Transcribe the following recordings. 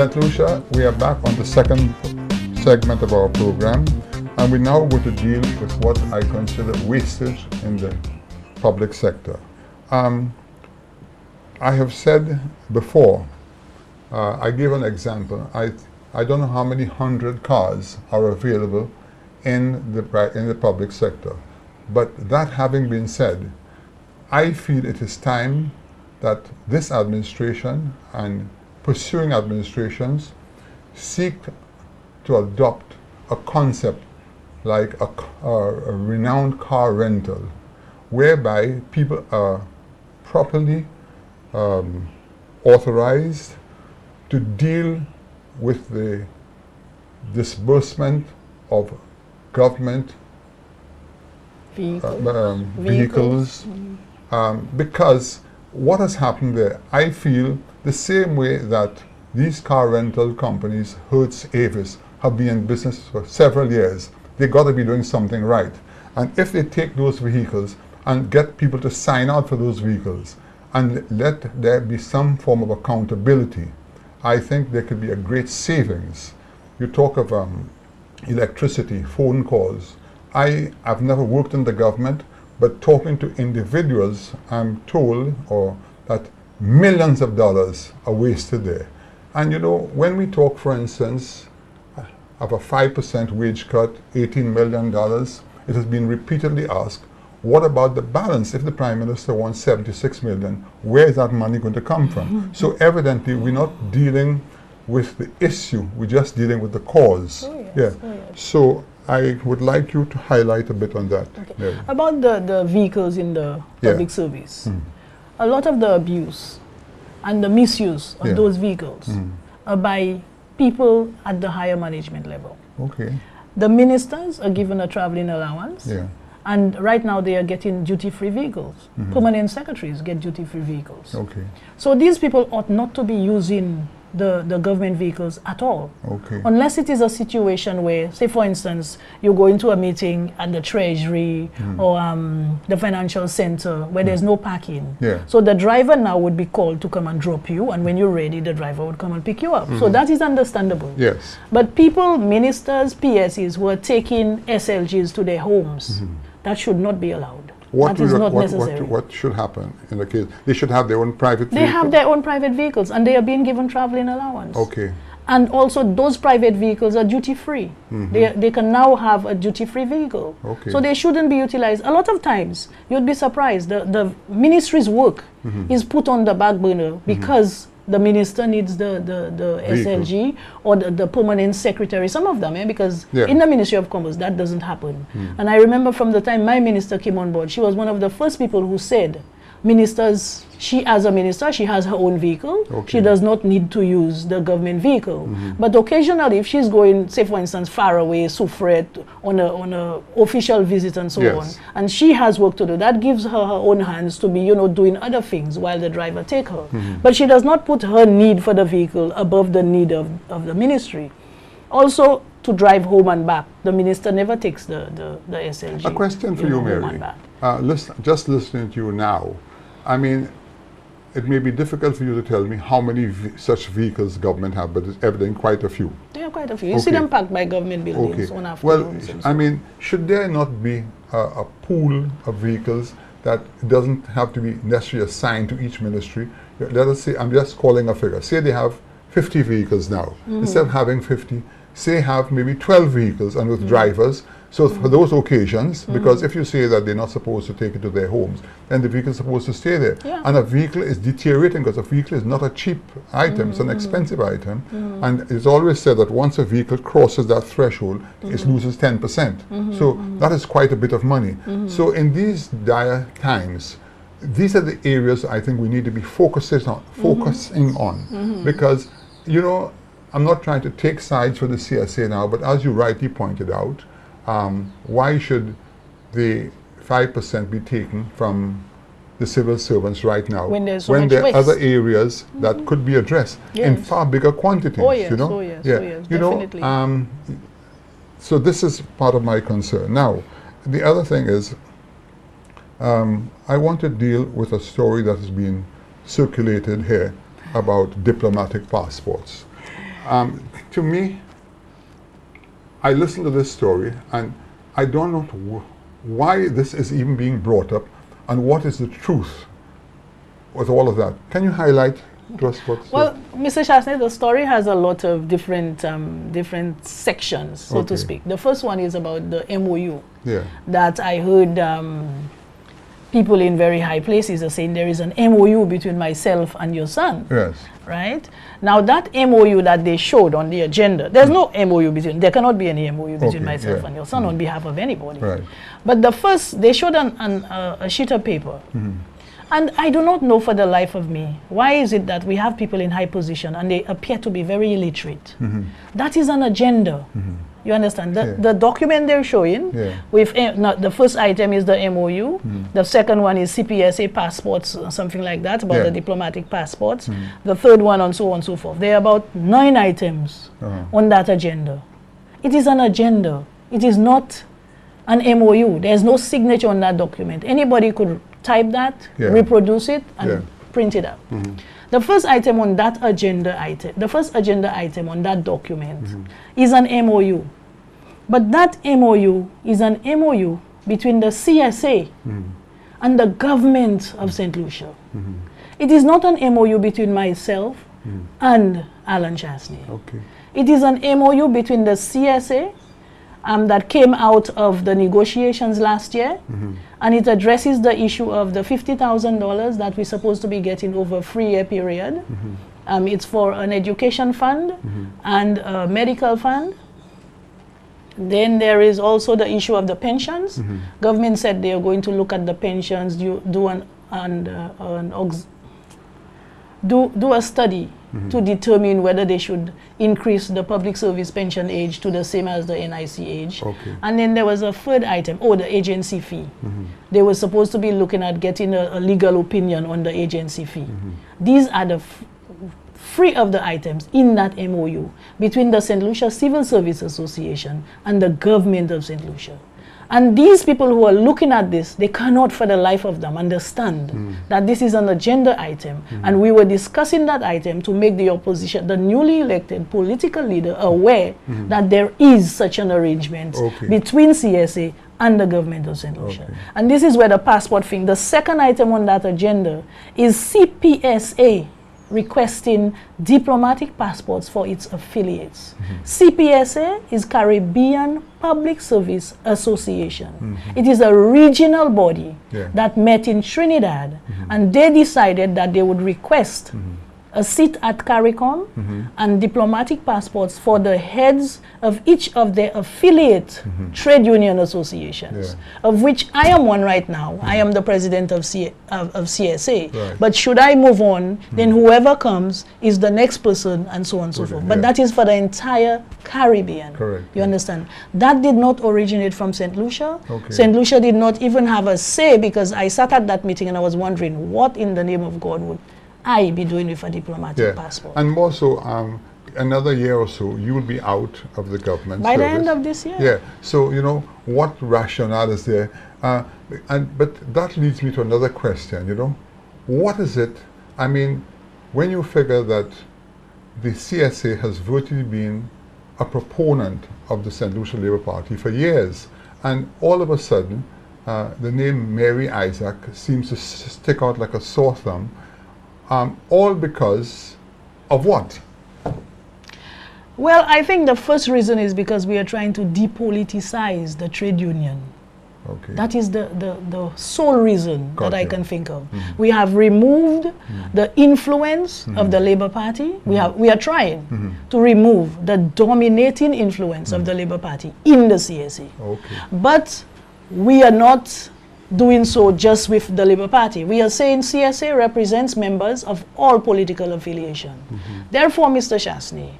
St. Lucia, we are back on the second segment of our program, and we now go to deal with what I consider wastage in the public sector. I have said before, I gave an example. I don't know how many 100 cars are available in the public sector. But that having been said, I feel it is time that this administration and pursuing administrations seek to adopt a concept like a renowned car rental, whereby people are properly authorized to deal with the disbursement of government vehicles. Because what has happened there, I feel the same way that these car rental companies, Hertz, Avis, have been in business for several years. They got to be doing something right. And if they take those vehicles and get people to sign out for those vehicles and let there be some form of accountability, I think there could be a great savings. You talk of electricity, phone calls. I have never worked in the government, but talking to individuals, I'm told that millions of dollars are wasted there. And you know, when we talk, for instance, of a 5% wage cut, $18 million, it has been repeatedly asked, what about the balance? If the Prime Minister wants 76 million, where is that money going to come from? So evidently, we're not dealing with the issue, we're just dealing with the cause. Oh, yes. Yeah. Oh, yes. So I would like you to highlight a bit on that. Okay. Mary. About the vehicles in the public service, a lot of the abuse and the misuse of those vehicles are by people at the higher management level. Okay. The ministers are given a traveling allowance. Yeah. And right now they are getting duty-free vehicles. Permanent secretaries get duty-free vehicles. Okay. So these people ought not to be using the government vehicles at all. Okay. Unless it is a situation where, say for instance, you go into a meeting at the Treasury or the financial center where there's no parking. Yeah. So the driver now would be called to come and drop you, and when you're ready, the driver would come and pick you up. So that is understandable. Yes. But people, ministers, PSEs who are taking SLGs to their homes, that should not be allowed. That is not necessary. What should happen in the case? They should have their own private vehicle? They have their own private vehicles, and they are being given traveling allowance. Okay. And also those private vehicles are duty-free. They can now have a duty-free vehicle. Okay. So they shouldn't be utilized. A lot of times, you'd be surprised, the ministry's work is put on the back burner because the minister needs the SLG or the permanent secretary, some of them, because in the Ministry of Commerce, that doesn't happen. And I remember from the time my minister came on board, she was one of the first people who said, ministers, she as a minister, she has her own vehicle. Okay. She does not need to use the government vehicle. But occasionally, if she's going, say for instance, far away, Soufrière, on a official visit and so on, and she has work to do, that gives her her own hands to be, doing other things while the driver take her. But she does not put her need for the vehicle above the need of the ministry. Also, to drive home and back, the minister never takes the SLG. A question for you, Mary. Just listening to you now, I mean, it may be difficult for you to tell me how many such vehicles government have, but it's evident quite a few. There are quite a few. You see them packed by government buildings one after well, one. I mean, should there not be a pool of vehicles that doesn't have to be necessarily assigned to each ministry? Let us say, I'm just calling a figure. Say they have 50 vehicles now. Instead of having 50, say have maybe 12 vehicles and with drivers. So for those occasions, because if you say that they're not supposed to take it to their homes, then the vehicle is supposed to stay there. Yeah. And a vehicle is deteriorating because a vehicle is not a cheap item, it's an expensive item. And it's always said that once a vehicle crosses that threshold, it loses 10%. So that is quite a bit of money. So in these dire times, these are the areas I think we need to be focusing on. Because, I'm not trying to take sides for the CSA now, but as you rightly pointed out, why should the 5% be taken from the civil servants right now when there are other areas that could be addressed in far bigger quantities? Oh yes, definitely. So this is part of my concern. Now, the other thing is, I want to deal with a story that has been circulated here about diplomatic passports. To me, I listen to this story and I don't know why this is even being brought up and what is the truth with all of that. Can you highlight to us what's... Well, Mr. Chastanet, the story has a lot of different sections, so to speak. The first one is about the MOU that I heard people in very high places are saying there is an MOU between myself and your son. Yes. Right? Now that MOU that they showed on the agenda, there's no MOU between, there cannot be any MOU between myself and your son on behalf of anybody. Right. But the first, they showed a sheet of paper. And I do not know for the life of me, why is it that we have people in high position and they appear to be very illiterate? That is an agenda. You understand? The document they're showing, with the first item is the MOU, the second one is CPSA passports, something like that, about the diplomatic passports, the third one and so on and so forth. There are about 9 items on that agenda. It is an agenda. It is not an MOU. There's no signature on that document. Anybody could type that, reproduce it, and print it out. The first item on that agenda item, the first agenda item on that document is an MOU. But that MOU is an MOU between the CSA and the government of St. Lucia. It is not an MOU between myself and Alan Chastanet. It is an MOU between the CSA that came out of the negotiations last year, and it addresses the issue of the $50,000 that we're supposed to be getting over a 3-year period. It's for an education fund and a medical fund. Then there is also the issue of the pensions. Government said they are going to look at the pensions, do a study to determine whether they should increase the public service pension age to the same as the NIC age. And then there was a third item, the agency fee. They were supposed to be looking at getting a legal opinion on the agency fee. These are the 3 of the items in that MOU between the St. Lucia Civil Service Association and the government of St. Lucia. And these people who are looking at this, they cannot for the life of them understand that this is an agenda item. And we were discussing that item to make the opposition, the newly elected political leader, aware that there is such an arrangement between CSA and the government of St. Lucia. And this is where the passport thing, the second item on that agenda is CPSA requesting diplomatic passports for its affiliates. CPSA is Caribbean Public Service Association. It is a regional body that met in Trinidad, and they decided that they would request a seat at CARICOM and diplomatic passports for the heads of each of their affiliate trade union associations, of which I am one right now. I am the president of CSA. But should I move on, then whoever comes is the next person, and so on and so forth. But that is for the entire Caribbean. You understand? That did not originate from St. Lucia. St. Lucia did not even have a say, because I sat at that meeting and I was wondering, what in the name of God would I be doing with a diplomatic passport? And more so, another year or so, you will be out of the government by service. the end of this year. So, you know, what rationale is there? But that leads me to another question, you know. What is it, I mean, when you figure that the CSA has virtually been a proponent of the St. Lucia Labour Party for years, and all of a sudden, the name Mary Isaac seems to stick out like a sore thumb, all because of what? Well, I think the first reason is because we are trying to depoliticize the trade union. That is the sole reason that I can think of. We have removed the influence of the Labour Party. We are trying to remove the dominating influence of the Labour Party in the CSA. But we are not doing so just with the Labour Party. We are saying CSA represents members of all political affiliation. Therefore, Mr. Chastanet,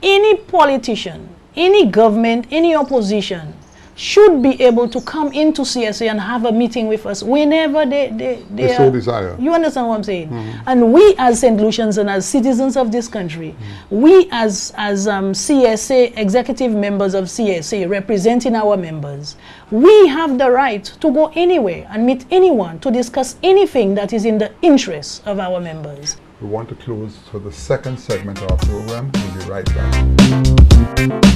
any politician, any government, any opposition should be able to come into CSA and have a meeting with us whenever they so desire. You understand what I'm saying? And we as St. Lucians and as citizens of this country, we as CSA, executive members of CSA representing our members, we have the right to go anywhere and meet anyone to discuss anything that is in the interests of our members. We want to close for the second segment of our program. We'll be right back.